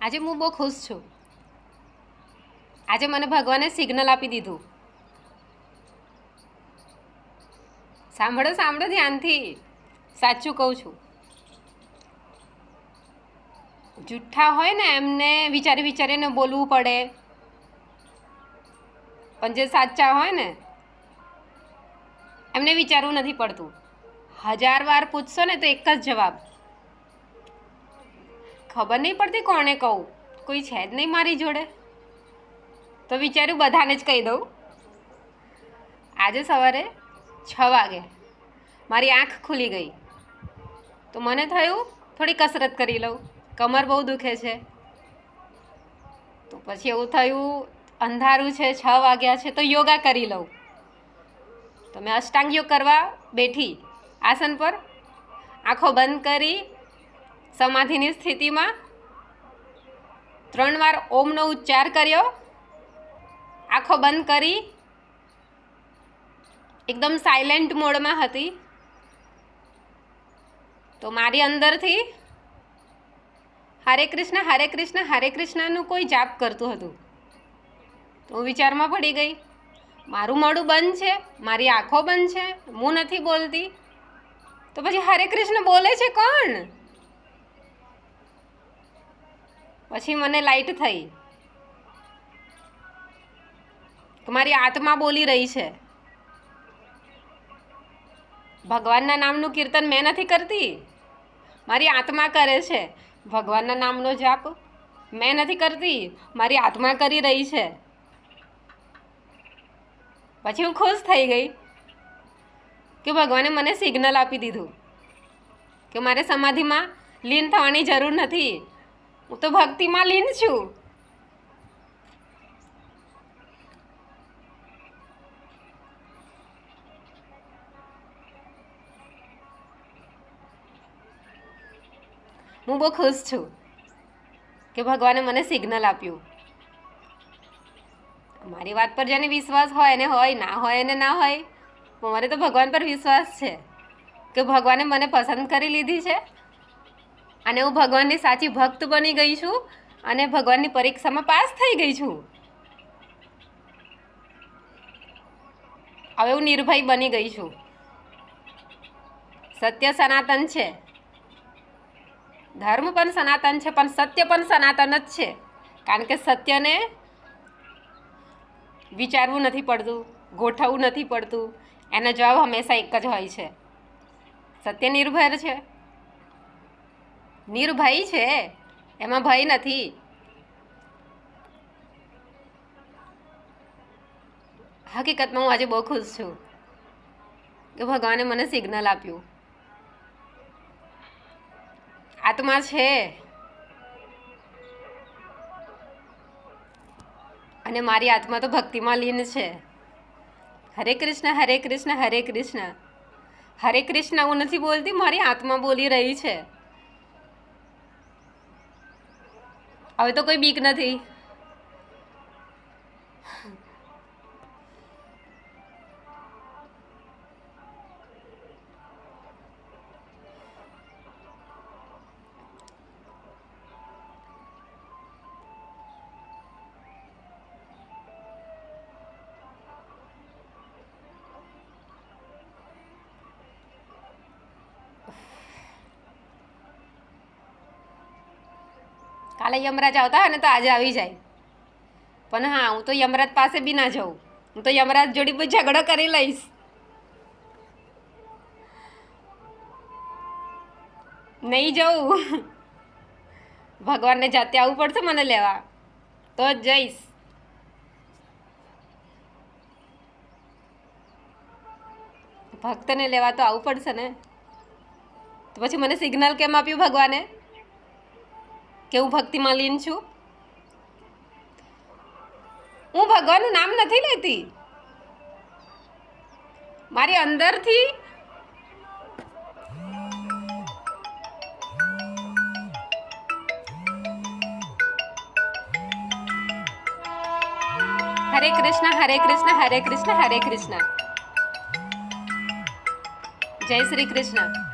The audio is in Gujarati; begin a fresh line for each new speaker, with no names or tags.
આજે હું બહુ ખુશ છું. આજે મને ભગવાને સિગ્નલ આપી દીધું. સાંભળો સાંભળો ધ્યાનથી, સાચું કહું છું. જુઠ્ઠા હોય ને એમને વિચારી વિચારીને બોલવું પડે, પણ જે સાચા હોય ને એમને વિચારવું નથી પડતું. 1000 વાર પૂછશો ને તો એક જ જવાબ. ખબર નહીં પડતી કોને કહું, કોઈ છે જ નહીં મારી જોડે, તો વિચાર્યું બધાને જ કહી દઉં. આજે સવારે 6 વાગે મારી આંખ ખુલી ગઈ, તો મને થયું થોડી કસરત કરી લઉં. કમર બહુ દુખે છે, તો પછી એવું થયું અંધારું છે, 6 વાગ્યા છે, તો યોગા કરી લઉં. તો મેં અષ્ટાંગ યોગ કરવા બેઠી આસન પર, આંખો બંધ કરી સમાધિની સ્થિતિમાં 3 વાર ઓમનો ઉચ્ચાર કર્યો. આંખો બંધ કરી એકદમ સાયલેન્ટ મોડમાં હતી. તો મારી અંદરથી હરે કૃષ્ણ હરે કૃષ્ણ હરે કૃષ્ણનું કોઈ જાપ કરતું હતું. તો હું વિચારમાં પડી ગઈ, મારું મોઢું બંધ છે, મારી આંખો બંધ છે, હું નથી બોલતી, તો પછી હરે કૃષ્ણ બોલે છે કોણ? પછી મને લાઈટ થઈ કે મારી આત્મા બોલી રહી છે. ભગવાનના નામનું કીર્તન મેં નથી કરતી, મારી આત્મા કરે છે. ભગવાનના નામનો જાપ મેં નથી કરતી, મારી આત્મા કરી રહી છે. પછી હું ખુશ થઈ ગઈ કે ભગવાને મને સિગ્નલ આપી દીધું કે મારે સમાધિમાં લીન થવાની જરૂર નથી, હું તો ભક્તિમાં લીન છું. હું બહુ ખુશ છું કે ભગવાને મને સિગ્નલ આપ્યું. મારી વાત પર જેને વિશ્વાસ હોય એને હોય, ના હોય એને ના હોય. મને તો ભગવાન પર વિશ્વાસ છે કે ભગવાને મને પસંદ કરી લીધી છે, અને હું ભગવાનની સાચી ભક્ત બની ગઈ છું, અને ભગવાનની પરીક્ષામાં પાસ થઈ ગઈ છું. હવે હું નિર્ભય બની ગઈ છું. સત્ય સનાતન છે, ધર્મ પણ સનાતન છે, પણ સત્ય પણ સનાતન જ છે. કારણ કે સત્યને વિચારવું નથી પડતું, ગોઠવવું નથી પડતું, એનો જવાબ હંમેશા એક જ હોય છે. સત્ય નિર્ભય છે, નિર્ભય છે, એમાં ભય નથી. હકીકતમાં હું આજે બહુ ખુશ છું કે ભગવાને મને સિગ્નલ આપ્યું. આત્મા છે, અને મારી આત્મા તો ભક્તિમાં લીન છે. હરે કૃષ્ણ હરે કૃષ્ણ હરે કૃષ્ણ હરે કૃષ્ણ હું નથી બોલતી, મારી આત્મા બોલી રહી છે. હવે તો કોઈ બીક નથી. કાલે યમરાજ આવતા હોય ને તો આજે આવી જાય, પણ હા, હું તો યમરાજ પાસે બી ના જાઉં. હું તો યમરાજ જોડે બી ઝઘડો કરી લઈશ. નહીં જવું, ભગવાનને જાતે આવવું પડશે મને લેવા, તો જ જઈશ. ભક્તને લેવા તો આવવું પડશે ને. તો પછી મને સિગ્નલ કેમ આપ્યું ભગવાને કે હું ભક્તિમાં લીન છું? હું ભગવાનનું નામ નથી લેતી, મારી અંદરથી હરે કૃષ્ણ હરે કૃષ્ણ હરે કૃષ્ણ હરે કૃષ્ણ. જય શ્રી કૃષ્ણ.